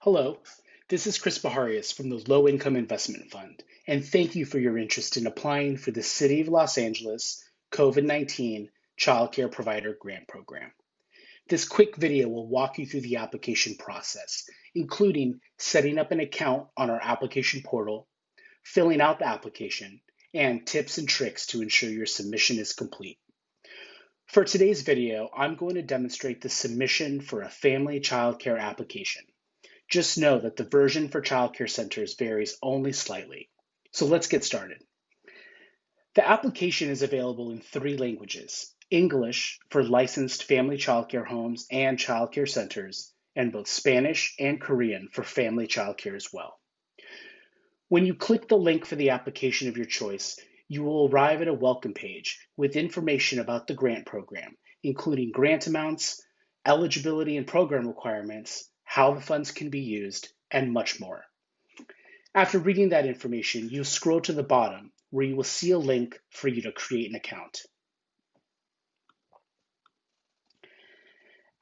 Hello, this is Chris Baharias from the Low Income Investment Fund, and thank you for your interest in applying for the City of Los Angeles COVID-19 Child Care Provider Grant Program. This quick video will walk you through the application process, including setting up an account on our application portal, filling out the application, and tips and tricks to ensure your submission is complete. For today's video, I'm going to demonstrate the submission for a family child care application. Just know that the version for childcare centers varies only slightly. So let's get started. The application is available in 3 languages: English for licensed family childcare homes and childcare centers, and both Spanish and Korean for family childcare as well. When you click the link for the application of your choice, you will arrive at a welcome page with information about the grant program, including grant amounts, eligibility and program requirements, how the funds can be used, and much more. After reading that information, you'll scroll to the bottom where you will see a link for you to create an account.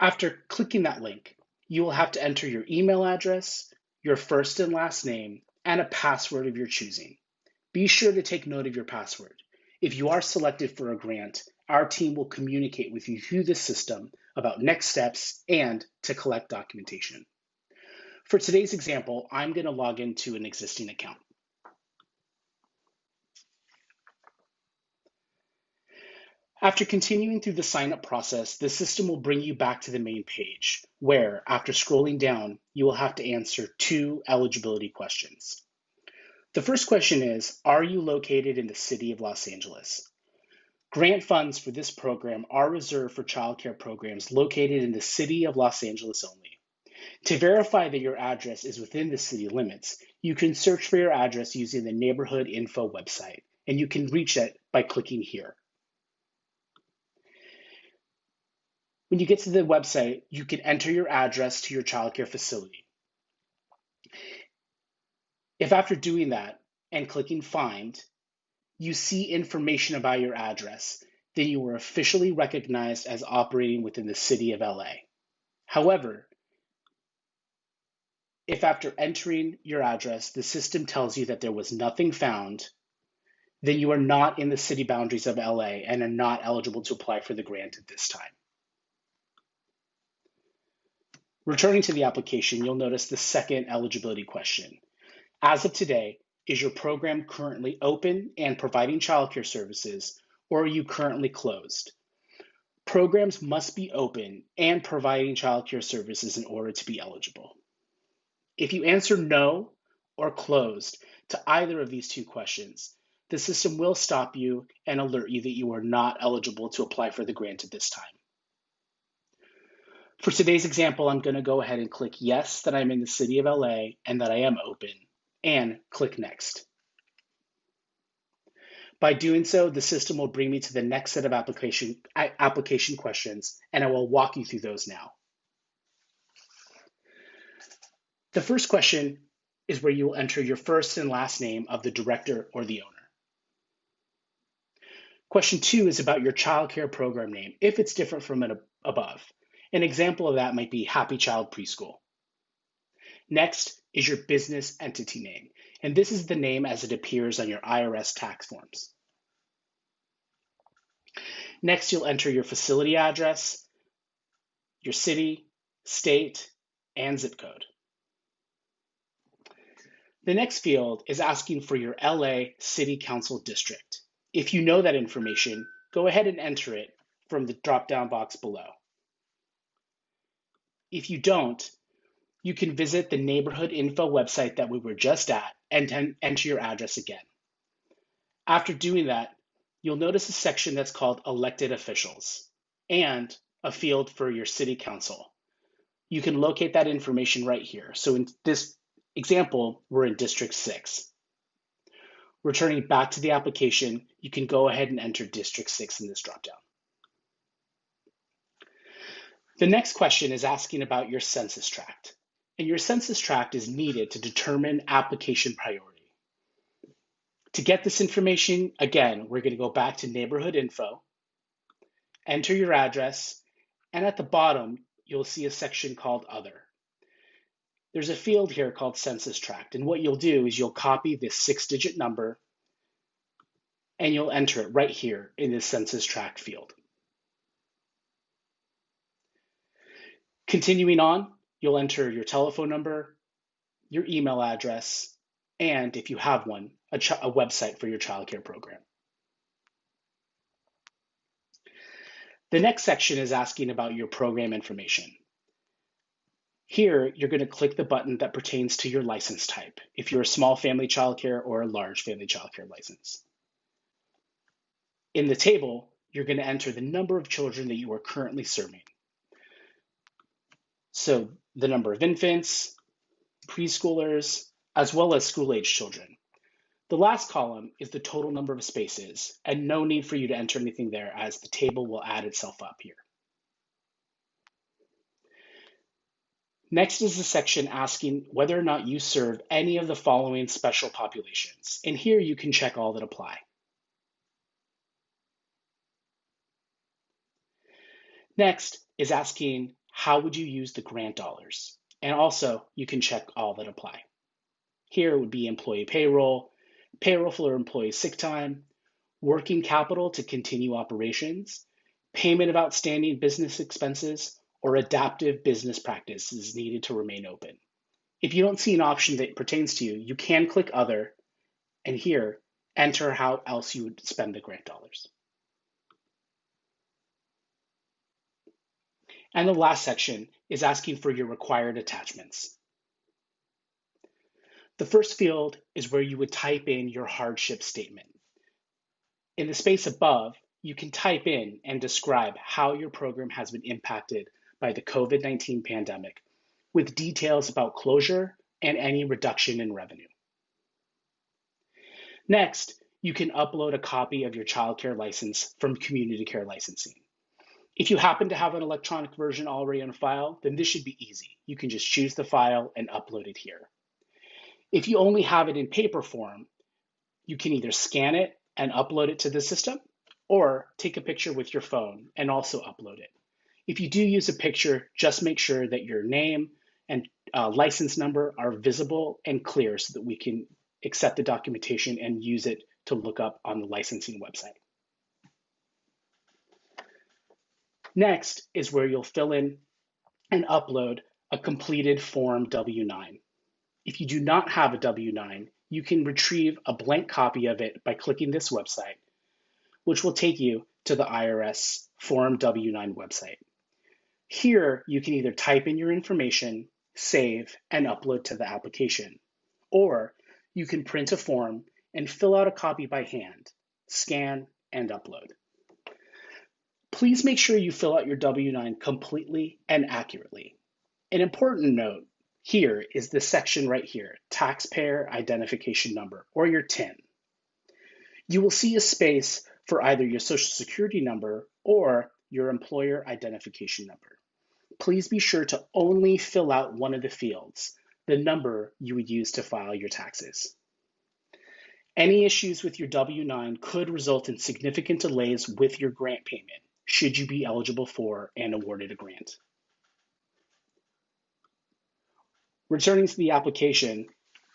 After clicking that link, you will have to enter your email address, your first and last name, and a password of your choosing. Be sure to take note of your password. If you are selected for a grant, our team will communicate with you through the system about next steps and to collect documentation. For today's example, I'm going to log into an existing account. After continuing through the sign-up process, the system will bring you back to the main page, where, after scrolling down, you will have to answer 2 eligibility questions. The first question is, are you located in the City of Los Angeles? Grant funds for this program are reserved for childcare programs located in the City of Los Angeles only. To verify that your address is within the city limits, you can search for your address using the Neighborhood Info website, and you can reach it by clicking here. When you get to the website, you can enter your address to your childcare facility. If after doing that and clicking Find, you see information about your address, then you are officially recognized as operating within the City of LA. However, if after entering your address, the system tells you that there was nothing found, then you are not in the city boundaries of LA and are not eligible to apply for the grant at this time. Returning to the application, you'll notice the second eligibility question. As of today, is your program currently open and providing childcare services, or are you currently closed? Programs must be open and providing childcare services in order to be eligible. If you answer no or closed to either of these 2 questions, the system will stop you and alert you that you are not eligible to apply for the grant at this time. For today's example, I'm going to go ahead and click yes that I'm in the City of LA and that I am open, and click Next. By doing so, the system will bring me to the next set of application questions, and I will walk you through those now. The first question is where you will enter your first and last name of the director or the owner. Question 2 is about your child care program name, if it's different from it above. An example of that might be Happy Child Preschool. Next is your business entity name, and this is the name as it appears on your IRS tax forms. Next, you'll enter your facility address, your city, state, and zip code. The next field is asking for your LA City Council district. If you know that information, go ahead and enter it from the drop-down box below. If you don't, you can visit the Neighborhood Info website that we were just at and enter your address again. After doing that, you'll notice a section that's called Elected Officials and a field for your city council. You can locate that information right here. So in this example, we're in District 6. Returning back to the application, you can go ahead and enter District 6 in this dropdown. The next question is asking about your census tract, and your census tract is needed to determine application priority. To get this information, again, we're going to go back to Neighborhood Info, enter your address, and at the bottom, you'll see a section called Other. there's a field here called census tract. And what you'll do is you'll copy this 6-digit number and you'll enter it right here in this census tract field. Continuing on, you'll enter your telephone number, your email address, and if you have one, a website for your childcare program. The next section is asking about your program information. Here, you're going to click the button that pertains to your license type, if you're a small family childcare or a large family childcare license. In the table, you're going to enter the number of children that you are currently serving. So the number of infants, preschoolers, as well as school-age children. The last column is the total number of spaces, and no need for you to enter anything there as the table will add itself up here. Next is the section asking whether or not you serve any of the following special populations, and here you can check all that apply. Next is asking how would you use the grant dollars, and also you can check all that apply. Here would be employee payroll, payroll for employee sick time, working capital to continue operations, payment of outstanding business expenses, or adaptive business practices needed to remain open. If you don't see an option that pertains to you, you can click Other, and here, enter how else you would spend the grant dollars. And the last section is asking for your required attachments. The first field is where you would type in your hardship statement. In the space above, you can type in and describe how your program has been impacted by the COVID-19 pandemic, with details about closure and any reduction in revenue. Next, you can upload a copy of your childcare license from Community Care Licensing. If you happen to have an electronic version already on file, then this should be easy. You can just choose the file and upload it here. If you only have it in paper form, you can either scan it and upload it to the system, or take a picture with your phone and also upload it. If you do use a picture, just make sure that your name and license number are visible and clear so that we can accept the documentation and use it to look up on the licensing website. Next is where you'll fill in and upload a completed Form W-9. If you do not have a W-9, you can retrieve a blank copy of it by clicking this website, which will take you to the IRS Form W-9 website. Here, you can either type in your information, save, and upload to the application, or you can print a form and fill out a copy by hand, scan, and upload. Please make sure you fill out your W-9 completely and accurately. An important note here is this section right here, Taxpayer Identification Number, or your TIN. You will see a space for either your Social Security number or your employer identification number. Please be sure to only fill out one of the fields, the number you would use to file your taxes. Any issues with your W-9 could result in significant delays with your grant payment, should you be eligible for and awarded a grant. Returning to the application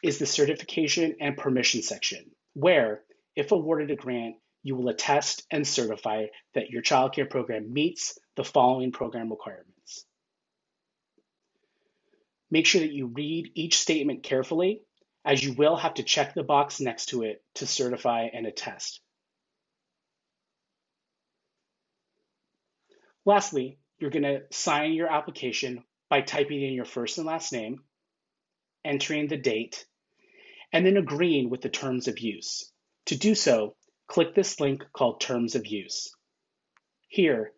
is the certification and permission section, where, if awarded a grant, you will attest and certify that your childcare program meets the following program requirements. Make sure that you read each statement carefully, as you will have to check the box next to it to certify and attest. Lastly, you're going to sign your application by typing in your first and last name, entering the date, and then agreeing with the terms of use. To do so, click this link called Terms of Use. Here,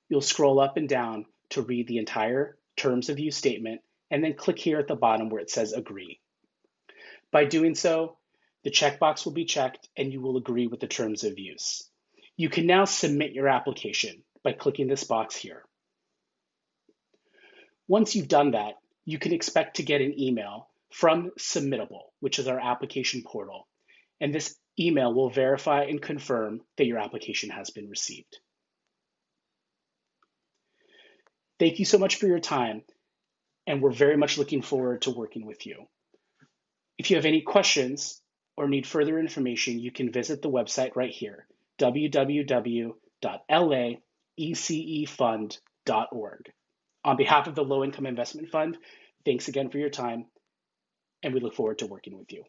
you'll scroll up and down to read the entire Terms of Use statement, and then click here at the bottom where it says Agree. By doing so, the checkbox will be checked and you will agree with the terms of use. You can now submit your application by clicking this box here. Once you've done that, you can expect to get an email from Submittable, which is our application portal, and this email will verify and confirm that your application has been received. Thank you so much for your time. and we're very much looking forward to working with you. If you have any questions or need further information, you can visit the website right here, www.laecefund.org. On behalf of the Low Income Investment Fund, thanks again for your time, and we look forward to working with you.